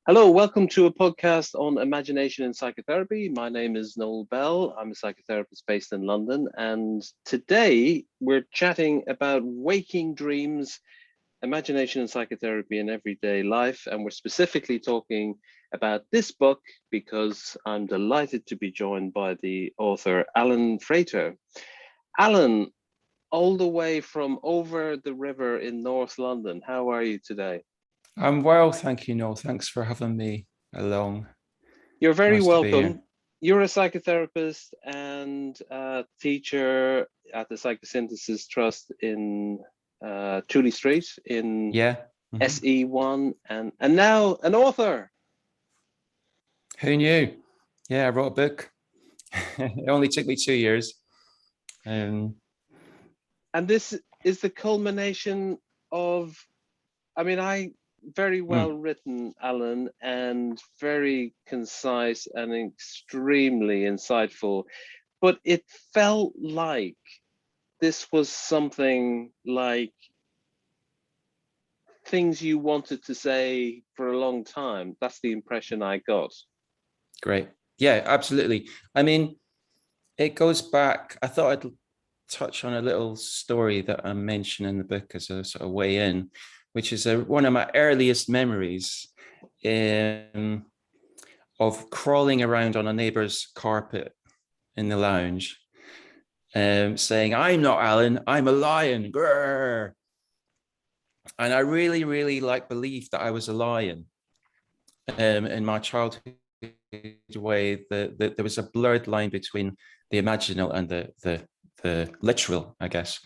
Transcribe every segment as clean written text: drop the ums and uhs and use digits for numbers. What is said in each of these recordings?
Hello, welcome to a podcast on imagination in psychotherapy. My name is Noel Bell. I'm a psychotherapist based in London, and today we're chatting about waking dreams, imagination in psychotherapy in everyday life. And we're specifically talking about this book because I'm delighted to be joined by the author, Alan Frater. Alan, all the way from over the river in North London, how are you today? I'm well, thank you, Noel. Thanks for having me along. You're very Nice to be here. welcome. You're a psychotherapist and a teacher at the Psychosynthesis Trust in Tooley Street in Yeah. SE1 and now an author. Who knew? Yeah, I wrote a book. It only took me 2 years. And this is the culmination of, I very well written, Alan, and very concise and extremely insightful. But it felt like this was something like things you wanted to say for a long time. That's the impression I got. Great. Yeah, absolutely. I mean, it goes back. I thought I'd touch on a little story that I mention in the book as a sort of way in, which is one of my earliest memories of crawling around on a neighbor's carpet in the lounge, saying, "I'm not Alan, I'm a lion." Grrr. And I really, really believed that I was a lion. In my childhood way, there was a blurred line between the imaginal and the literal, I guess.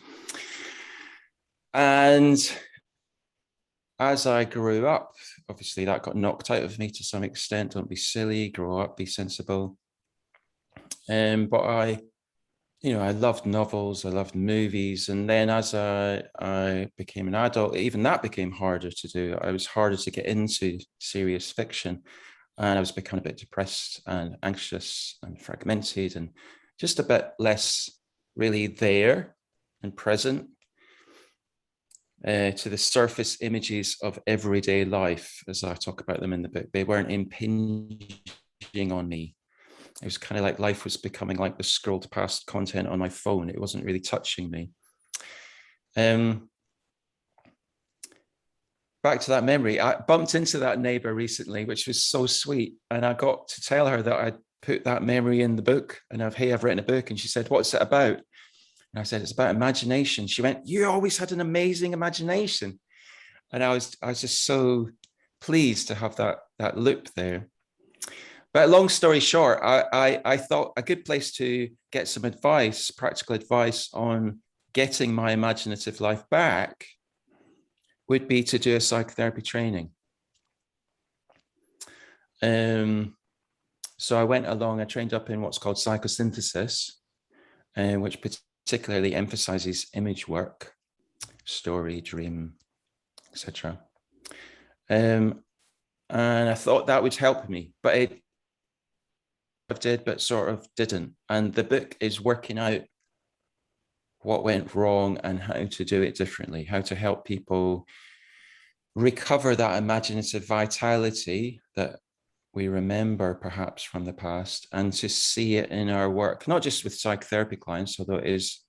And as I grew up, obviously that got knocked out of me to some extent. Don't be silly, grow up, be sensible. But I loved novels, I loved movies. And then as I became an adult, even that became harder to do. I was harder to get into serious fiction. And I was becoming a bit depressed and anxious and fragmented and just a bit less really there and present to the surface images of everyday life, as I talk about them in the book. They weren't impinging on me. It was kind of like life was becoming like the scrolled past content on my phone. It wasn't really touching me. Back to that memory, I bumped into that neighbor recently, which was so sweet. And I got to tell her that I'd put that memory in the book and I've written a book. And she said, "What's it about?" And I said, "It's about imagination." She went, "You always had an amazing imagination." And I was just so pleased to have that loop there. But long story short, I thought a good place to get some advice, practical advice on getting my imaginative life back would be to do a psychotherapy training. So I went along, I trained up in what's called psychosynthesis, which particularly emphasizes image work, story, dream, etc. And I thought that would help me, but it did, but sort of didn't. And the book is working out what went wrong and how to do it differently, how to help people recover that imaginative vitality that we remember perhaps from the past, and to see it in our work, not just with psychotherapy clients, although it is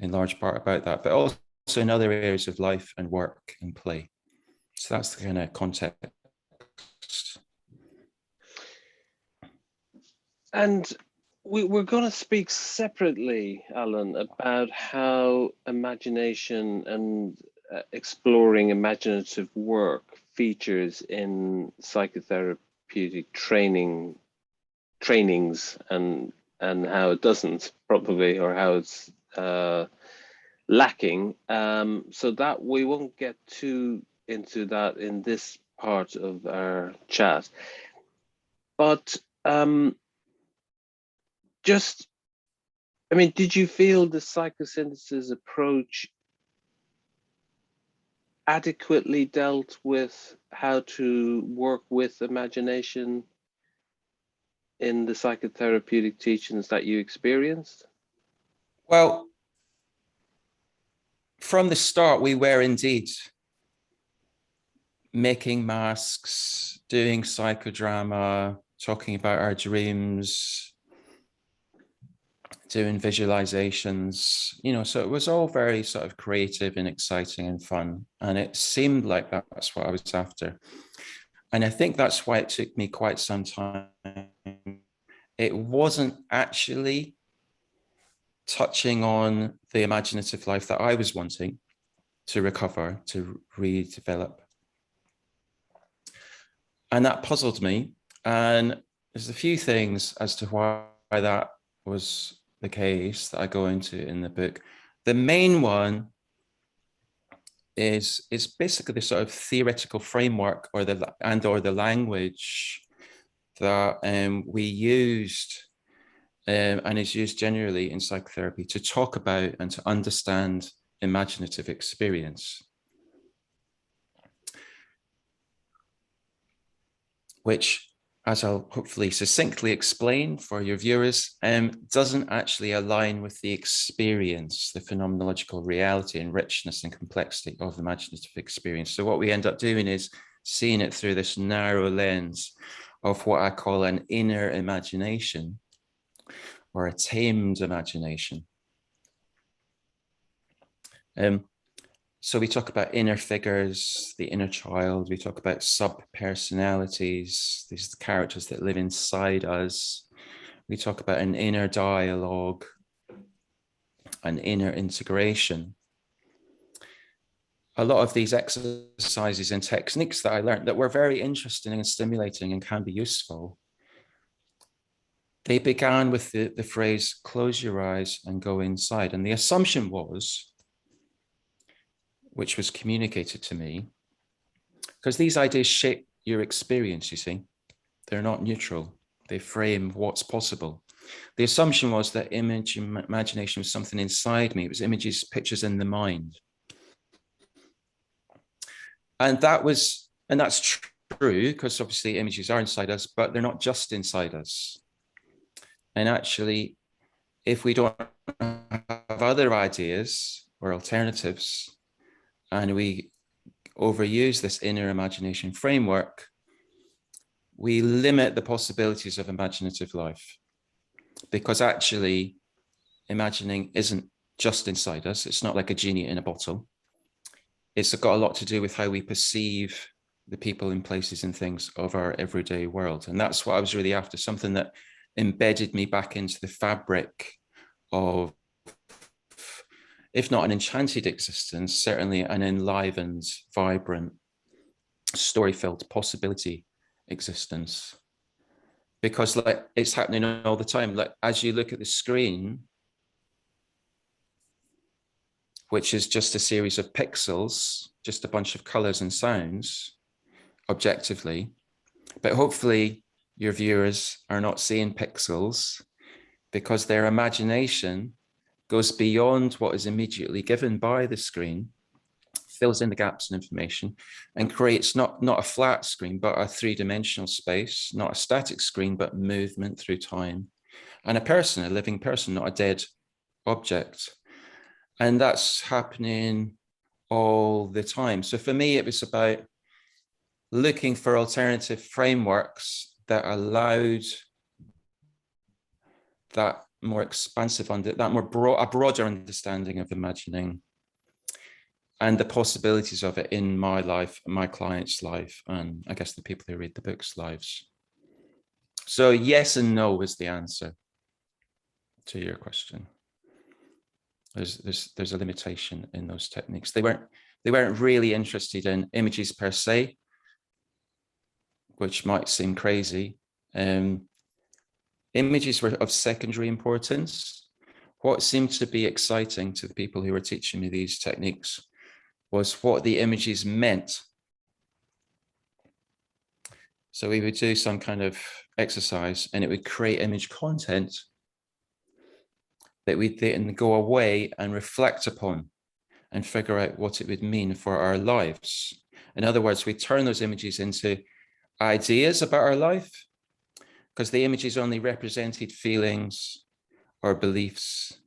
in large part about that, but also in other areas of life and work and play. So that's the kind of context. And we're going to speak separately, Alan, about how imagination and exploring imaginative work features in psychotherapeutic trainings and how it doesn't probably, or how it's lacking. So that we won't get too into that in this part of our chat. But just, did you feel the psychosynthesis approach adequately dealt with how to work with imagination in the psychotherapeutic teachings that you experienced? Well, from the start, we were indeed making masks, doing psychodrama, talking about our dreams, doing visualizations, so it was all very sort of creative and exciting and fun. And it seemed like that's what I was after. And I think that's why it took me quite some time. It wasn't actually touching on the imaginative life that I was wanting to recover, to redevelop. And that puzzled me. And there's a few things as to why that was the case that I go into in the book. The main one is basically the sort of theoretical framework or the language that we used and is used generally in psychotherapy to talk about and to understand imaginative experience, which, as I'll hopefully succinctly explain for your viewers, doesn't actually align with the experience, the phenomenological reality and richness and complexity of imaginative experience. So what we end up doing is seeing it through this narrow lens of what I call an inner imagination or a tamed imagination. So we talk about inner figures, the inner child. We talk about sub-personalities, these characters that live inside us. We talk about an inner dialogue, an inner integration. A lot of these exercises and techniques that I learned that were very interesting and stimulating and can be useful, they began with the phrase, close your eyes and go inside. And the assumption was, which was communicated to me, because these ideas shape your experience, you see. They're not neutral. They frame what's possible. The assumption was that imagination was something inside me. It was images, pictures in the mind. And that's true, because obviously images are inside us, but they're not just inside us. And actually, if we don't have other ideas or alternatives, and we overuse this inner imagination framework, we limit the possibilities of imaginative life, because actually imagining isn't just inside us. It's not like a genie in a bottle. It's got a lot to do with how we perceive the people and places and things of our everyday world. And that's what I was really after, something that embedded me back into the fabric of, if not an enchanted existence, certainly an enlivened, vibrant, story-filled possibility existence. Because like it's happening all the time. Like as you look at the screen, which is just a series of pixels, just a bunch of colors and sounds, objectively, but hopefully your viewers are not seeing pixels, because their imagination goes beyond what is immediately given by the screen, fills in the gaps in information, and creates not a flat screen, but a three-dimensional space, not a static screen, but movement through time, and a person, a living person, not a dead object. And that's happening all the time. So for me, it was about looking for alternative frameworks that allowed that more expansive, a broader understanding of imagining and the possibilities of it in my life, my clients' life, and I guess the people who read the book's lives. So yes and no is the answer to your question. There's a limitation in those techniques. They weren't really interested in images per se, which might seem crazy. Images were of secondary importance. What seemed to be exciting to the people who were teaching me these techniques was what the images meant. So we would do some kind of exercise and it would create image content that we'd then go away and reflect upon and figure out what it would mean for our lives. In other words, we turn those images into ideas about our life, because the images only represented feelings or beliefs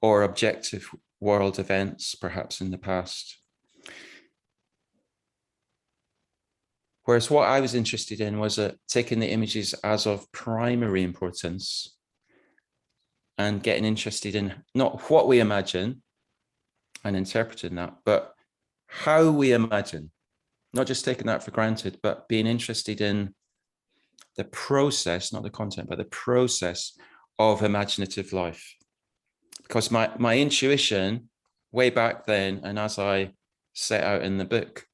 or objective world events, perhaps in the past. Whereas what I was interested in was taking the images as of primary importance and getting interested in not what we imagine and interpreting that, but how we imagine, not just taking that for granted, but being interested in the process, not the content, but the process of imaginative life. Because my intuition way back then, and as I set out in the book,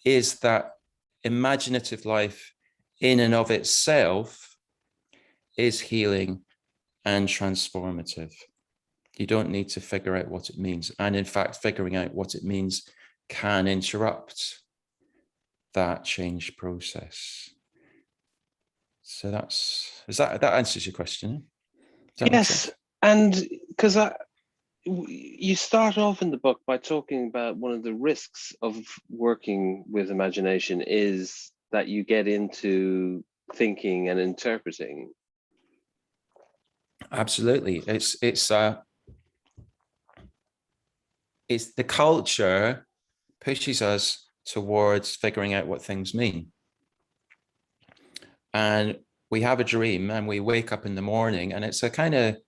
is that imaginative life in and of itself is healing and transformative. You don't need to figure out what it means. And in fact, figuring out what it means can interrupt that change process. So that answers your question. Does that make sense? Yes, and because you start off in the book by talking about one of the risks of working with imagination is that you get into thinking and interpreting. Absolutely. It's the culture pushes us towards figuring out what things mean. And we have a dream and we wake up in the morning and it's a kind of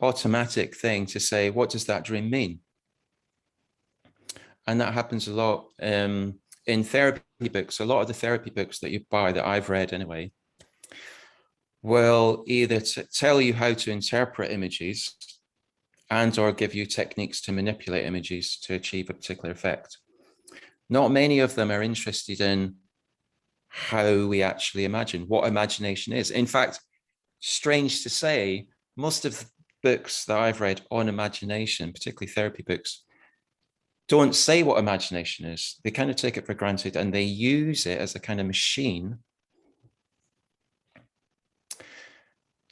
automatic thing to say, what does that dream mean? And that happens a lot in therapy books. A lot of the therapy books that you buy, that I've read anyway, will either tell you how to interpret images and or give you techniques to manipulate images to achieve a particular effect. Not many of them are interested in how we actually imagine, what imagination is. In fact, strange to say, most of the books that I've read on imagination, particularly therapy books, don't say what imagination is. They kind of take it for granted and they use it as a kind of machine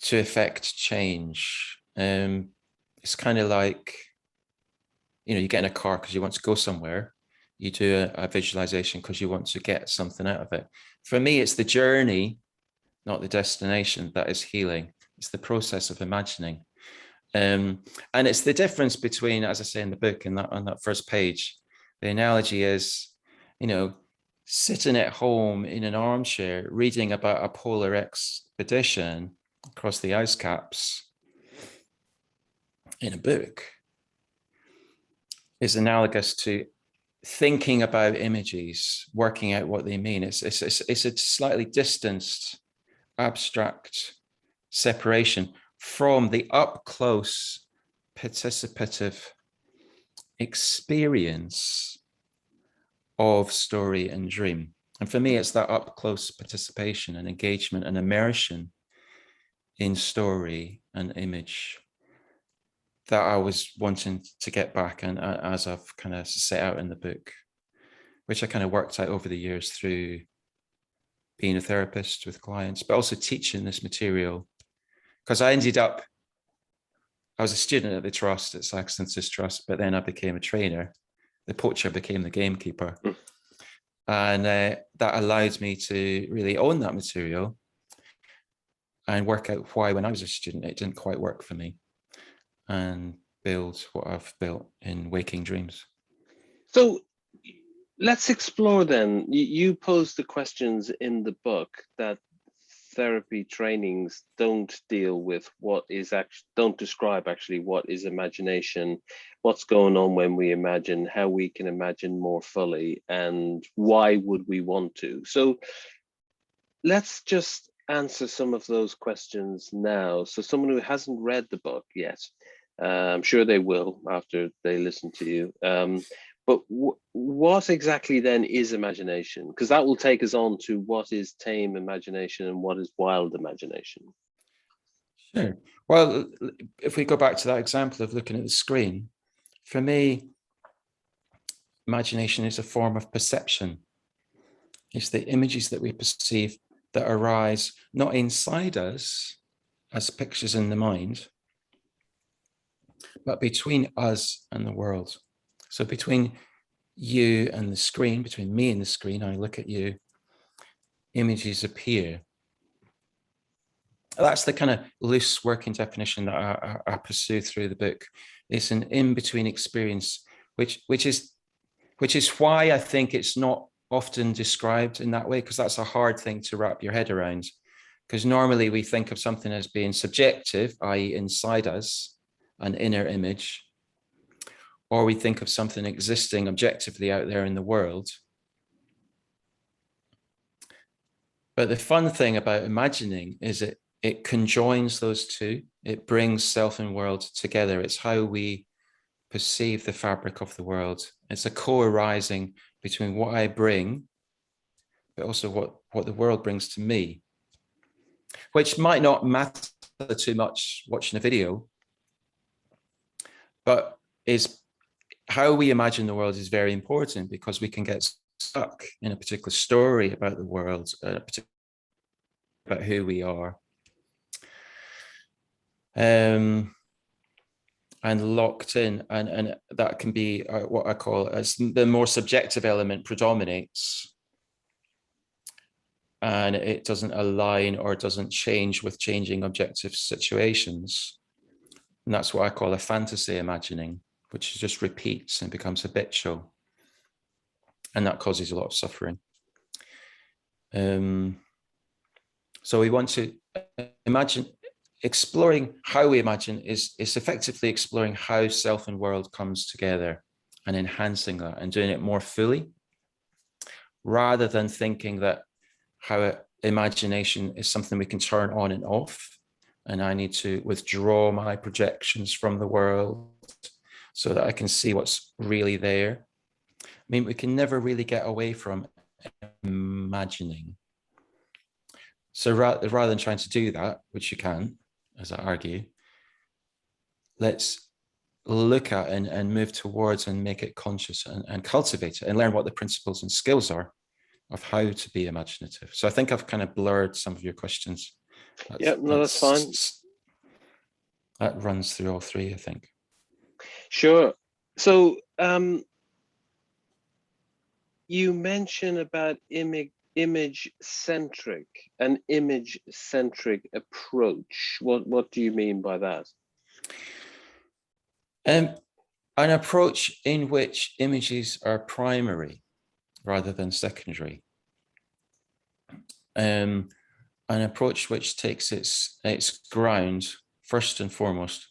to affect change. It's kind of like, you get in a car because you want to go somewhere. You do a visualization because you want to get something out of it. For me, it's the journey, not the destination, that is healing. It's the process of imagining. And it's the difference between, as I say in the book, on that first page, the analogy is, sitting at home in an armchair, reading about a polar expedition across the ice caps in a book is analogous to thinking about images, working out what they mean. It's a slightly distanced, abstract separation from the up close participative experience of story and dream. And for me, it's that up close participation and engagement and immersion in story and image that I was wanting to get back, and as I've kind of set out in the book, which I kind of worked out over the years through being a therapist with clients, but also teaching this material. Because I was a student at the trust, at Psychosynthesis Trust, but then I became a trainer. The poacher became the gamekeeper. And that allowed me to really own that material and work out why, when I was a student, it didn't quite work for me, and build what I've built in Waking Dreams. So let's explore then. You posed the questions in the book that therapy trainings don't deal with don't describe actually what is imagination, what's going on when we imagine, how we can imagine more fully, and why would we want to. So let's just answer some of those questions now. So someone who hasn't read the book yet, I'm sure they will after they listen to you. But what exactly then is imagination? Because that will take us on to what is tame imagination and what is wild imagination. Sure. Well, if we go back to that example of looking at the screen, for me, imagination is a form of perception. It's the images that we perceive that arise not inside us as pictures in the mind, but between us and the world. So between you and the screen, between me and the screen, I look at you, images appear. That's the kind of loose working definition that I pursue through the book. It's an in-between experience, which is why I think it's not often described in that way, because that's a hard thing to wrap your head around. Because normally we think of something as being subjective, i.e. inside us, an inner image, or we think of something existing objectively out there in the world. But the fun thing about imagining is it conjoins those two. It brings self and world together. It's how we perceive the fabric of the world. It's a co-arising between what I bring, but also what the world brings to me, which might not matter too much watching a video, but is how we imagine the world is very important, because we can get stuck in a particular story about the world, about who we are, and locked in, and that can be what I call as the more subjective element predominates, and it doesn't align or doesn't change with changing objective situations. And that's what I call a fantasy imagining, which just repeats and becomes habitual. And that causes a lot of suffering. So we want to imagine, exploring how we imagine is effectively exploring how self and world comes together and enhancing that and doing it more fully, rather than thinking that how imagination is something we can turn on and off, and I need to withdraw my projections from the world so that I can see what's really there. I mean, we can never really get away from imagining. So rather than trying to do that, which you can, as I argue, let's look at and move towards and make it conscious and cultivate it and learn what the principles and skills are of how to be imaginative. So I think I've kind of blurred some of your questions. That's fine. That runs through all three, I think. Sure. So you mentioned about image-centric, an image-centric approach. What do you mean by that? An approach in which images are primary rather than secondary. An approach which takes its ground first and foremost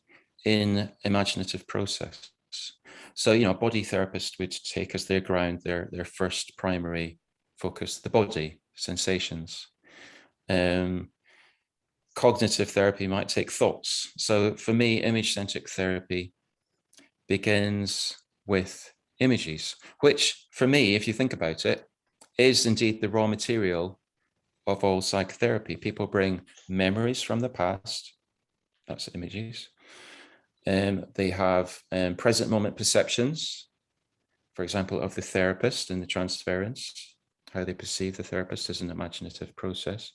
in imaginative process. So, a body therapist would take as their ground, their first primary focus, the body, sensations. Cognitive therapy might take thoughts. So for me, image-centric therapy begins with images, which for me, if you think about it, is indeed the raw material of all psychotherapy. People bring memories from the past, that's images. They have present moment perceptions, for example, of the therapist and the transference, how they perceive the therapist as an imaginative process.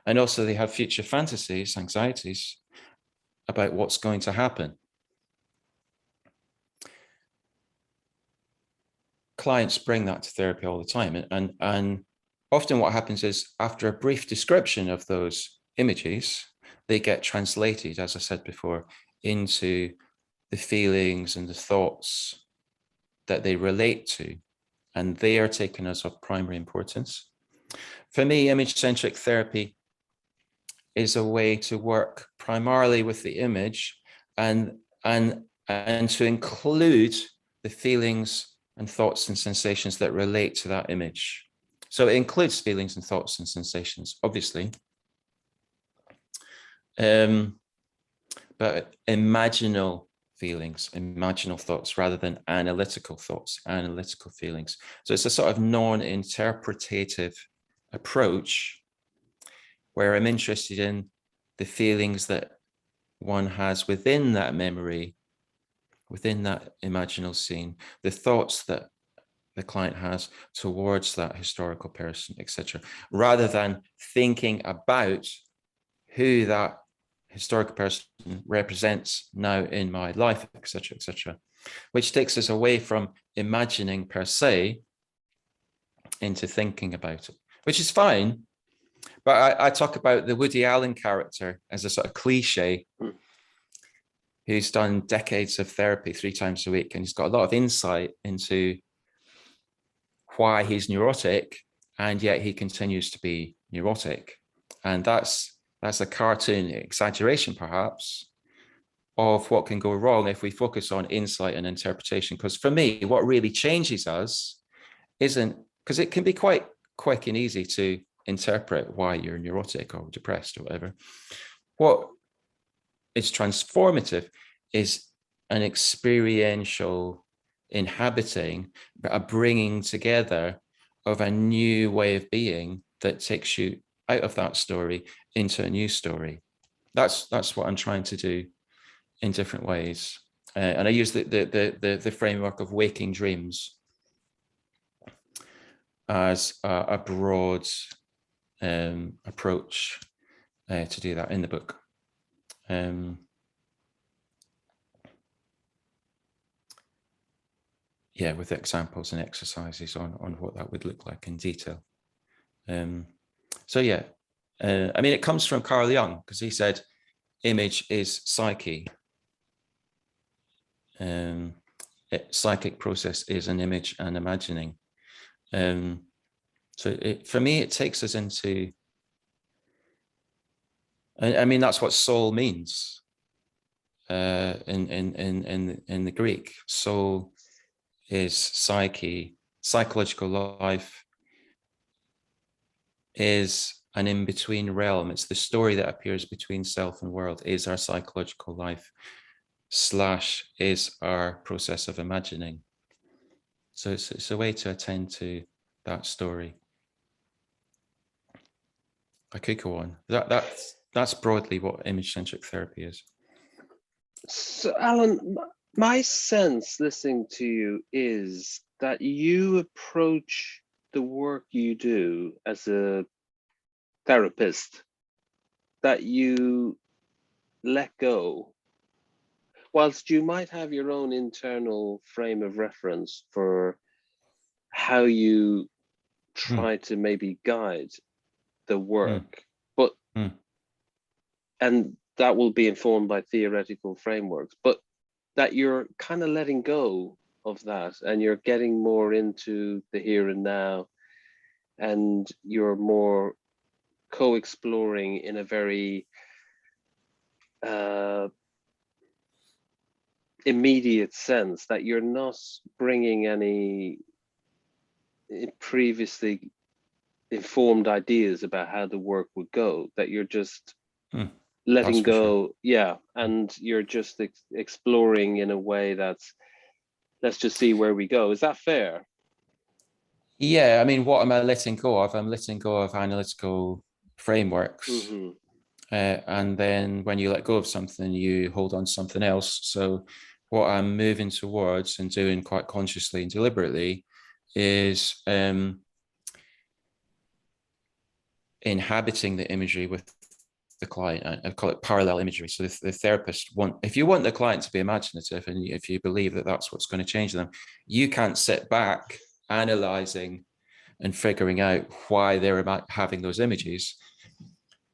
And also they have future fantasies, anxieties about what's going to happen. Clients bring that to therapy all the time. And often what happens is, after a brief description of those images, they get translated, as I said before, into the feelings and the thoughts that they relate to, and they are taken as of primary importance. For me, image-centric therapy is a way to work primarily with the image and to include the feelings and thoughts and sensations that relate to that image. So it includes feelings and thoughts and sensations, obviously. But imaginal feelings, imaginal thoughts, rather than analytical thoughts, analytical feelings. So it's a sort of non-interpretative approach where I'm interested in the feelings that one has within that memory, within that imaginal scene, the thoughts that the client has towards that historical person, etc., rather than thinking about who that historical person represents now in my life, etc., etc., which takes us away from imagining per se into thinking about it, which is fine. But I talk about the Woody Allen character as a sort of cliche who's done decades of therapy 3 times a week, and he's got a lot of insight into why he's neurotic, and yet he continues to be neurotic. And that's a cartoon exaggeration, perhaps, of what can go wrong if we focus on insight and interpretation. Because for me, what really changes us isn't, because it can be quite quick and easy to interpret why you're neurotic or depressed or whatever. What is transformative is an experiential inhabiting, a bringing together of a new way of being that takes you out of that story into a new story. That's what I'm trying to do in different ways. And I use the framework of waking dreams as a broad approach to do that in the book. Yeah, with examples and exercises on what that would look like in detail. So yeah, I mean, it comes from Carl Jung, because he said image is psyche. Psychic process is an image and imagining. So for me, it takes us into, I mean, that's what soul means in the Greek. Soul is psyche. Psychological life is an in-between realm. It's the story that appears between self and world, is our psychological life / is our process of imagining. So it's a way to attend to that story. I could go on. That's broadly what image-centric therapy is. So, Alan, my sense listening to you is that you approach the work you do as a therapist, that you let go. Whilst you might have your own internal frame of reference for how you try to maybe guide the work, but and that will be informed by theoretical frameworks, but that you're kind of letting go of that and you're getting more into the here and now, and you're more co-exploring in a very immediate sense, that you're not bringing any previously informed ideas about how the work would go, that you're just letting go. Sure. Yeah, and you're just exploring in a way that's, let's just see where we go. Is that fair? Yeah, I mean, what am I letting go of? I'm letting go of analytical frameworks. And then when you let go of something, you hold on to something else. So what I'm moving towards and doing quite consciously and deliberately is inhabiting the imagery with the client. I call it parallel imagery. So the therapist if you want the client to be imaginative, and if you believe that that's what's going to change them, you can't sit back analyzing and figuring out why they're having those images,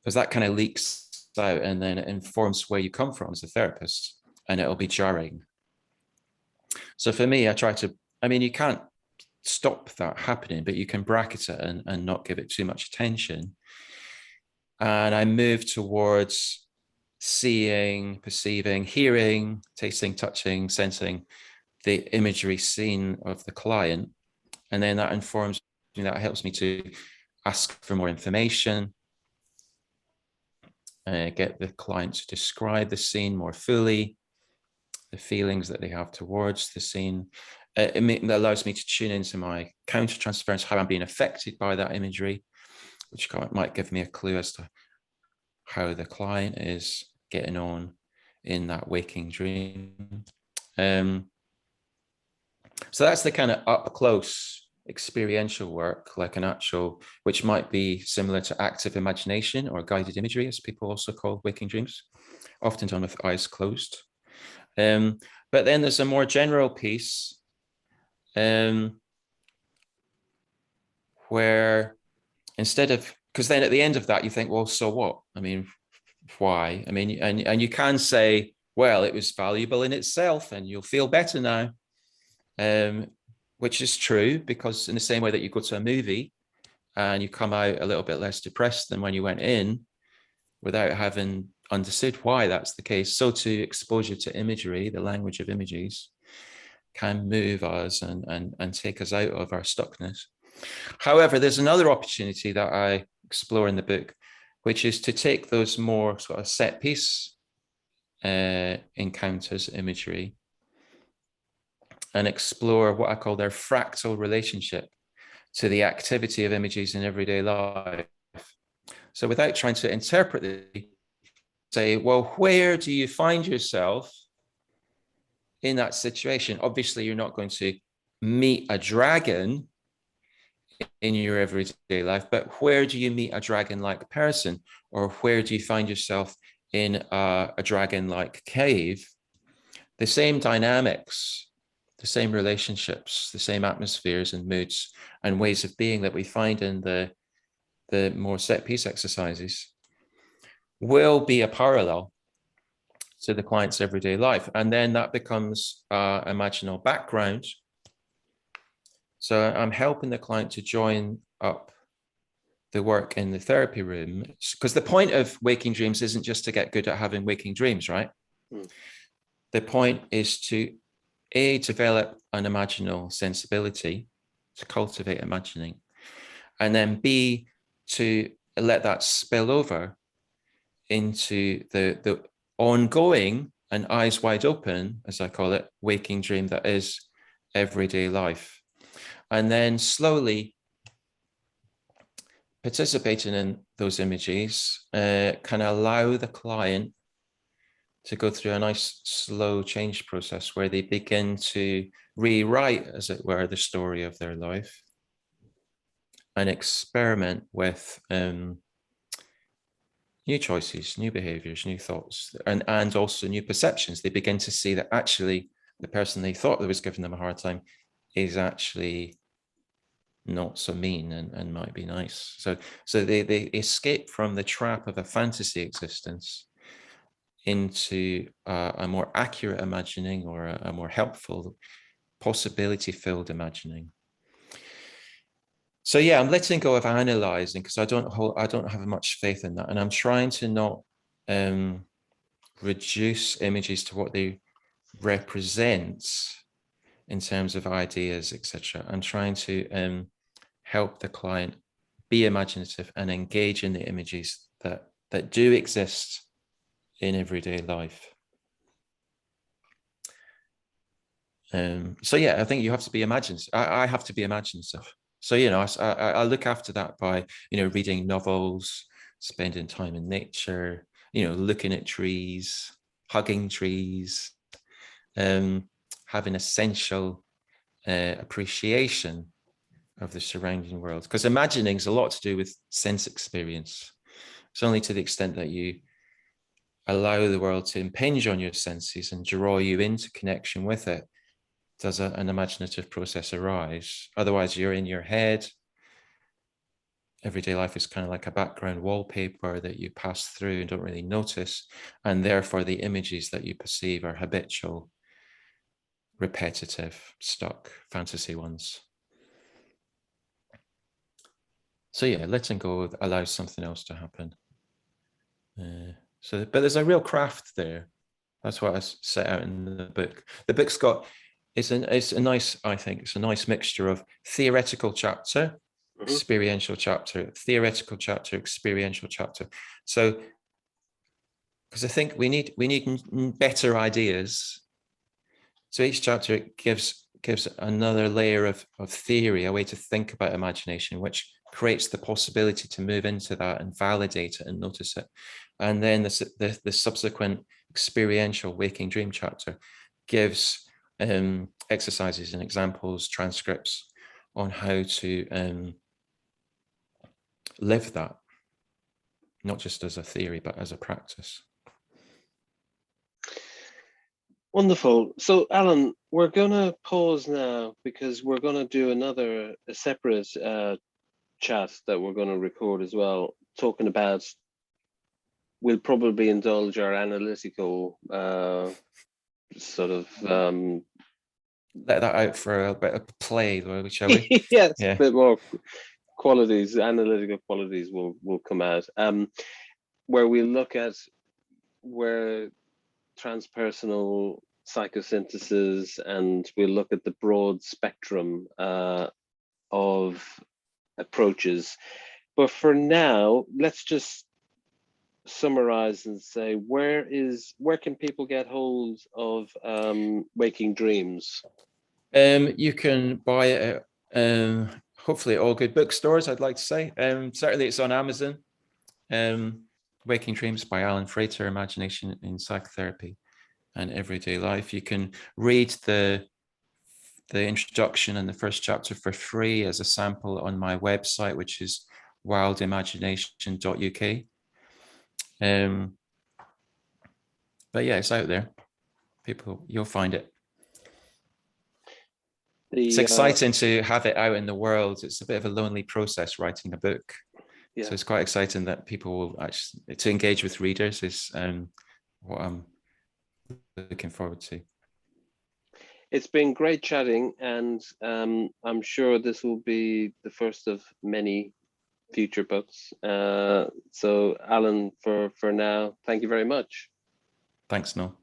because that kind of leaks out and then it informs where you come from as a therapist, and it'll be jarring. So for me, I mean, you can't stop that happening, but you can bracket it and not give it too much attention. And I move towards seeing, perceiving, hearing, tasting, touching, sensing the imagery scene of the client. And then that informs me, that helps me to ask for more information, get the client to describe the scene more fully, the feelings that they have towards the scene. It allows me to tune into my counter-transference, how I'm being affected by that imagery, which might give me a clue as to how the client is getting on in that waking dream. So that's the kind of up-close experiential work, like an actual, which might be similar to active imagination or guided imagery, as people also call waking dreams, often done with eyes closed. But then there's a more general piece where instead of, because then at the end of that, you think, well, so what? I mean, why? I mean, and you can say, well, it was valuable in itself and you'll feel better now. which is true, because in the same way that you go to a movie and you come out a little bit less depressed than when you went in without having understood why that's the case, so too exposure to imagery, the language of images, can move us and take us out of our stuckness. However, there's another opportunity that I explore in the book, which is to take those more sort of set piece encounters, imagery, and explore what I call their fractal relationship to the activity of images in everyday life. So without trying to interpret it, say, well, where do you find yourself in that situation? Obviously, you're not going to meet a dragon in your everyday life, but where do you meet a dragon-like person? Or where do you find yourself in a dragon-like cave? The same dynamics, the same relationships, the same atmospheres and moods and ways of being that we find in the more set piece exercises will be a parallel to the client's everyday life. And then that becomes imaginal background. So I'm helping the client to join up the work in the therapy room, because the point of waking dreams isn't just to get good at having waking dreams, right? The point is to A, develop an imaginal sensibility, to cultivate imagining, and then B, to let that spill over into the ongoing and eyes wide open, as I call it, waking dream that is everyday life. And then slowly participating in those images can allow the client to go through a nice slow change process where they begin to rewrite, as it were, the story of their life and experiment with new choices, new behaviors, new thoughts, and also new perceptions. They begin to see that actually the person they thought that was giving them a hard time is actually not so mean and might be nice. So they escape from the trap of a fantasy existence into a more accurate imagining, or a more helpful, possibility-filled imagining. So yeah, I'm letting go of analyzing, because I don't have much faith in that, and I'm trying to not reduce images to what they represent in terms of ideas, etc. I'm trying to help the client be imaginative and engage in the images that do exist in everyday life. So yeah, I think you have to be imaginative. I have to be imaginative. So, you know, I look after that by, you know, reading novels, spending time in nature, you know, looking at trees, hugging trees, having essential appreciation of the surrounding world. Because imagining is a lot to do with sense experience. It's only to the extent that you allow the world to impinge on your senses and draw you into connection with it does an imaginative process arise. Otherwise, you're in your head. Everyday life is kind of like a background wallpaper that you pass through and don't really notice. And therefore, the images that you perceive are habitual, repetitive, stuck, fantasy ones. So yeah, letting go allows something else to happen. But there's a real craft there. That's what I set out in the book. The book's got, it's a nice, I think, it's a nice mixture of theoretical chapter, experiential chapter, theoretical chapter, experiential chapter. So, because I think we need better ideas. So each chapter gives another layer of theory, a way to think about imagination, which creates the possibility to move into that and validate it and notice it. And then the subsequent experiential waking dream chapter gives exercises and examples, transcripts on how to live that, not just as a theory, but as a practice. Wonderful. So, Alan, we're going to pause now because we're going to do a separate chat that we're going to record as well, talking about, we'll probably indulge our analytical sort of let that out for a bit of play, shall we? Yes, a Yeah. bit more qualities, analytical qualities will come out. Where we look at where transpersonal psychosynthesis, and we look at the broad spectrum of approaches. But for now, let's just summarize and say where can people get hold of Waking Dreams? You can buy it at hopefully all good bookstores, I'd like to say. Certainly it's on Amazon. Waking Dreams by Alan Frater, Imagination in Psychotherapy and Everyday Life. You can read the introduction and the first chapter for free as a sample on my website, which is wildimagination.uk. But yeah, it's out there. People, you'll find it. It's exciting to have it out in the world. It's a bit of a lonely process writing a book. Yeah. So it's quite exciting that people will actually, to engage with readers is what I'm looking forward to. It's been great chatting, and I'm sure this will be the first of many future books. So Alan, for now, thank you very much. Thanks, Noel.